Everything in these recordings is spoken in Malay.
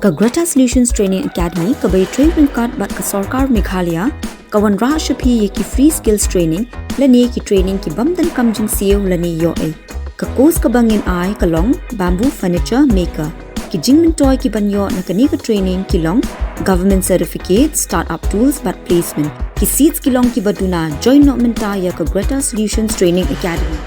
ka Greta Solutions Training Academy ka bay train ringkat bat ka Sarkar Meghalaya kawan ra shapi ye ki free skills training lani ki training ki bamdan kamjing siu lani yo e ka course ka bangin ai ka long bamboo furniture maker ki jingmin toy ki banyo na kani ka training ki long government certificate startup tools but placement ki seats ki long ki baduna join no menta ya ka Greta Solutions Training Academy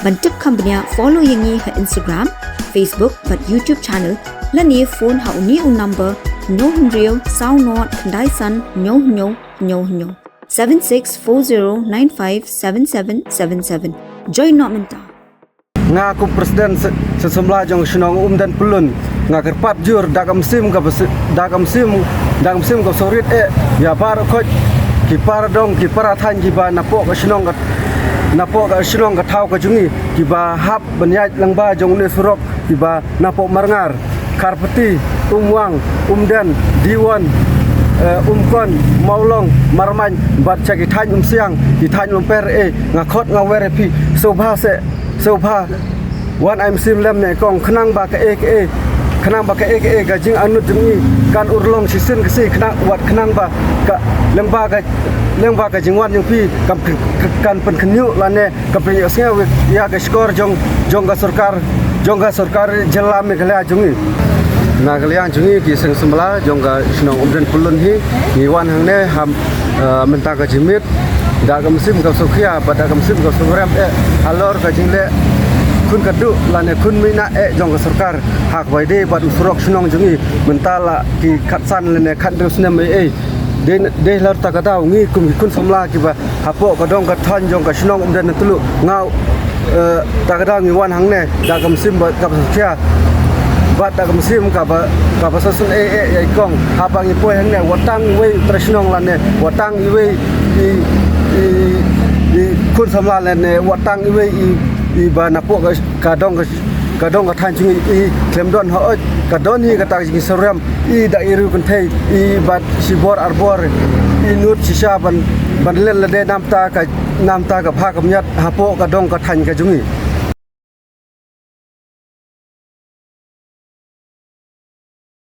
bantip company follow yengi ha Instagram Facebook but YouTube channel lani phone ha uni un number no real sound not Dyson no 7640957777 join not menta ngaku presiden sesemla jong Shillong Umden pulun ngaker jur dagam sim ka sorit ya par khoj ki par dong ki para than ki ba napo ka Shillong ka thau ka jungi ki ba hap banyai langba jong ne surok ki ba napo marngar karpeti umwang umden diwan umkon maulong marman bat chaki than siang ki than per ngakot ngawere pi sngewbha wan I'm sim lem ne kong khnang ba ka ga jing anut jungi kan urlong sisin ka si khnang ba ka lengba ka jingwan jung pi kan pen khnyu lane ka pe sngewbha ya ka skor jong ka sarkar jela Meghalaya jungi Nagalian jungi ki seng Samla jong ka Shillong Umden pulun hi wan hang ne ham menta ka jimit da ka musim ka sokhia pada ka musim ka sogram alor ka jingle kun kadu lane kun mina jong ka sarkar hak waide bat surok Shillong jungi mentala ki khatsan lene khat dusne me de lar ta ka daw ngi kun Samla ki ba hapo ka dong ka than jong ka Shillong Umden tulu ngau ta ka daw ngi wan hang ne da ka musim ba ka sokhia bat da musim ka ba sasun kong habang ipoy hang ne watang we Shillong lan ne watang we i kun Samla lan ne watang we i ba napo ka dong ka than chung i klemdon ho ka don hi ka ta ji soram i da iru kun thei i bat sibor arbor i nut sisa ban lel de namta ka pha kam nyat hapo ka dong ka than ka jungi